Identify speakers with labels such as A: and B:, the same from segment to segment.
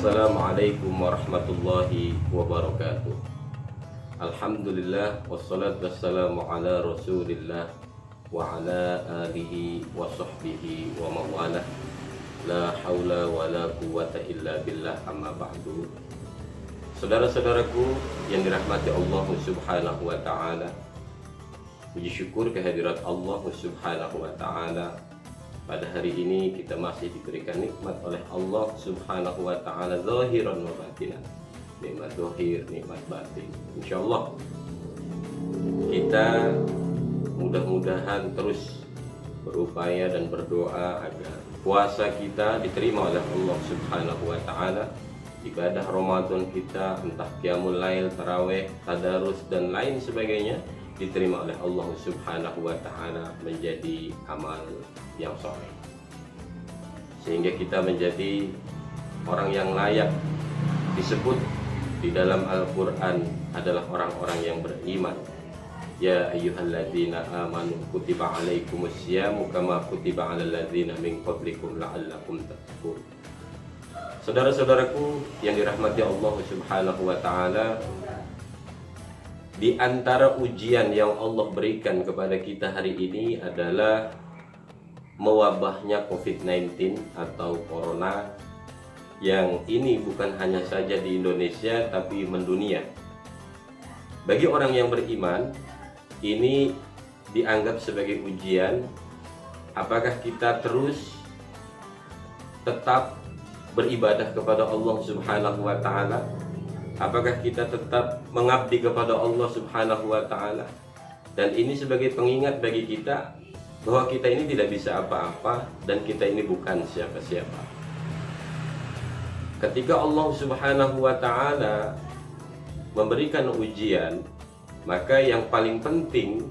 A: Assalamualaikum warahmatullahi wabarakatuh. Alhamdulillah wassalatu wassalamu ala Rasulillah wa ala alihi wa sahbihi wa mawalah. La haula wa la quwwata illa billah, amma ba'du. Saudara-saudaraku yang dirahmati Allah Subhanahu wa taala, puji syukur kehadirat Allah Subhanahu wa taala. Pada hari ini kita masih diberikan nikmat oleh Allah Subhanahu wa taala zahiran wa batinan. Nikmat zahir, nikmat batin. Insyaallah kita mudah-mudahan terus berupaya dan berdoa agar puasa kita diterima oleh Allah Subhanahu wa taala. Ibadah Ramadan kita, entah qiyamul lail, tarawih, tadarus dan lain sebagainya, diterima oleh Allah Subhanahu wa taala menjadi amal yang soleh, sehingga kita menjadi orang yang layak disebut di dalam Al-Quran adalah orang-orang yang beriman. Ya ayyuhalladzina amanu kutiba alaikumus syiyamu kama kutiba alal ladzina min qablikum la'allakum tattaqun. Saudara-saudaraku yang dirahmati Allah Subhanahu wa taala, di antara ujian yang Allah berikan kepada kita hari ini adalah mewabahnya COVID-19 atau Corona, yang ini bukan hanya saja di Indonesia tapi mendunia. Bagi orang yang beriman, ini dianggap sebagai ujian. Apakah kita terus tetap beribadah kepada Allah Subhanahu wa taala? Apakah kita tetap mengabdi kepada Allah Subhanahu wa taala? Dan ini sebagai pengingat bagi kita bahwa kita ini tidak bisa apa-apa dan kita ini bukan siapa-siapa. Ketika Allah Subhanahu wa taala memberikan ujian, maka yang paling penting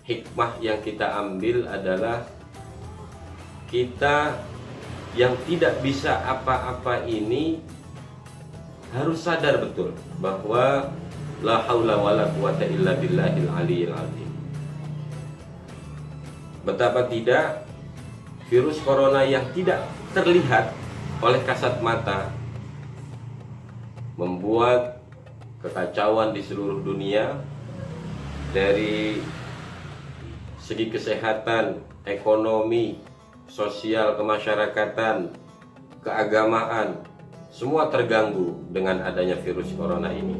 A: hikmah yang kita ambil adalah kita yang tidak bisa apa-apa ini harus sadar betul bahwa la haula wala quwata illa billahil aliyil azim. Betapa tidak, virus corona yang tidak terlihat oleh kasat mata membuat kekacauan di seluruh dunia, dari segi kesehatan, ekonomi, sosial, kemasyarakatan, keagamaan, semua terganggu dengan adanya virus corona ini.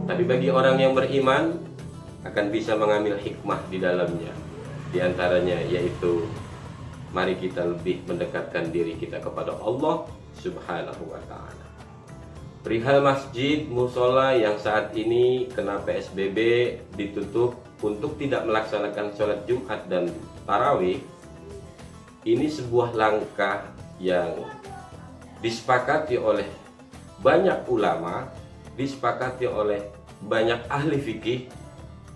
A: Tapi bagi orang yang beriman akan bisa mengambil hikmah di dalamnya. Di antaranya yaitu mari kita lebih mendekatkan diri kita kepada Allah Subhanahu wa taala. Perihal masjid, musola yang saat ini kena PSBB ditutup untuk tidak melaksanakan sholat Jumat dan tarawih, ini sebuah langkah yang disepakati oleh banyak ulama, disepakati oleh banyak ahli fikih,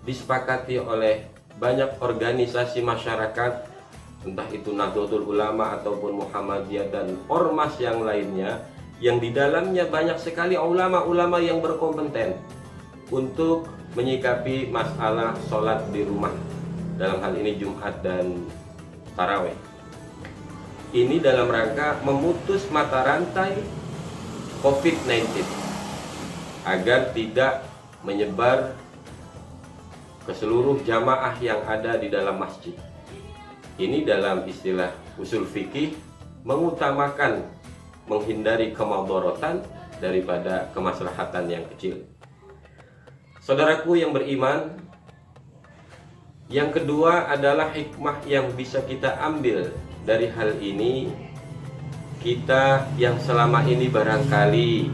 A: disepakati oleh banyak organisasi masyarakat, entah itu Nahdlatul Ulama ataupun Muhammadiyah dan ormas yang lainnya, yang di dalamnya banyak sekali ulama-ulama yang berkompeten untuk menyikapi masalah sholat di rumah, dalam hal ini Jumat dan tarawih. Ini dalam rangka memutus mata rantai COVID-19 agar tidak menyebar ke seluruh jamaah yang ada di dalam masjid. Ini dalam istilah usul fikih mengutamakan menghindari kemadharatan daripada kemaslahatan yang kecil. Saudaraku yang beriman, yang kedua adalah hikmah yang bisa kita ambil dari hal ini. Kita yang selama ini barangkali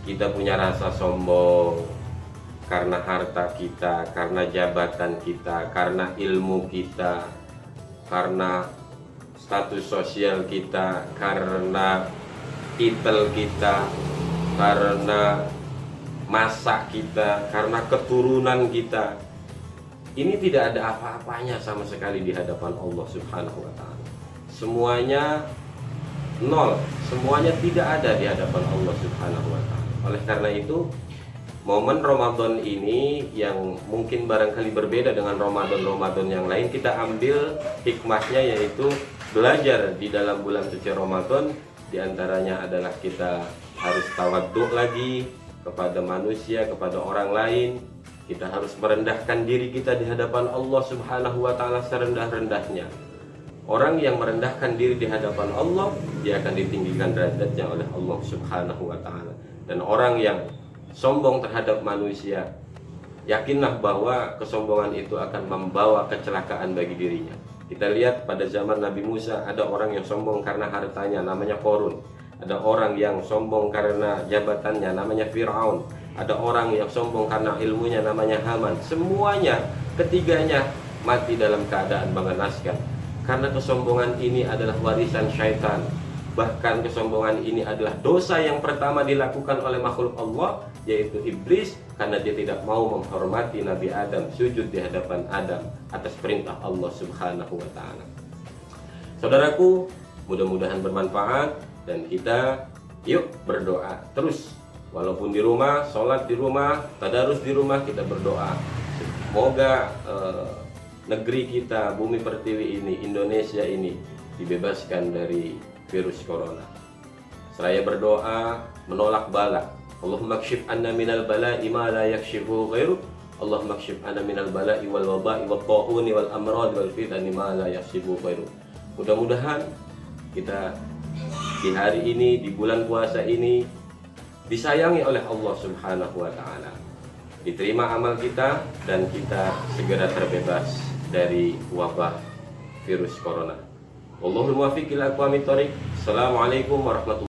A: kita punya rasa sombong karena harta kita, karena jabatan kita, karena ilmu kita, karena status sosial kita, karena titel kita, karena masa kita, karena keturunan kita. Ini tidak ada apa-apanya sama sekali di hadapan Allah Subhanahu wa taala. Semuanya nol, semuanya tidak ada di hadapan Allah Subhanahu wa taala. Oleh karena itu, momen Ramadan ini yang mungkin barangkali berbeda dengan Ramadan yang lain, kita ambil hikmahnya, yaitu belajar di dalam bulan suci Ramadan Di antaranya adalah kita harus tawadhu lagi kepada manusia, kepada orang lain. Kita harus merendahkan diri kita di hadapan Allah Subhanahu wa taala serendah-rendahnya. Orang yang merendahkan diri di hadapan Allah, dia akan ditinggikan derajatnya oleh Allah Subhanahu wa taala. Dan orang yang sombong terhadap manusia, yakinlah bahwa kesombongan itu akan membawa kecelakaan bagi dirinya. Kita lihat pada zaman Nabi Musa, ada orang yang sombong karena hartanya, namanya Qorun. Ada orang yang sombong karena jabatannya, namanya Fir'aun. Ada orang yang sombong karena ilmunya, namanya Haman. Semuanya, ketiganya mati dalam keadaan mengenaskan. Karena kesombongan ini adalah warisan syaitan. Bahkan kesombongan ini adalah dosa yang pertama dilakukan oleh makhluk Allah, yaitu iblis, karena dia tidak mau menghormati Nabi Adam, sujud di hadapan Adam atas perintah Allah Subhanahu wa taala. Saudaraku, mudah-mudahan bermanfaat, dan kita yuk berdoa terus. Walaupun di rumah, sholat di rumah, tadarus di rumah, kita berdoa. Semoga negeri kita, bumi pertiwi ini, Indonesia ini dibebaskan dari virus corona. Saya berdoa menolak bala. Allahumma kshif anna minal bala'i ma la yakshifu ghairu. Allahumma kshif anna minal bala'i wal waba'i wat ta'uni wal amrad wal fitani ma la yakshifu ghairu. Mudah-mudahan kita di hari ini, di bulan puasa ini, disayangi oleh Allah Subhanahu wa taala. Diterima amal kita dan kita segera terbebas dari wabah virus corona. Wallahul muwaffiq ila aqwamit thoriq. Assalamualaikum warahmatullahi wabarakatuh.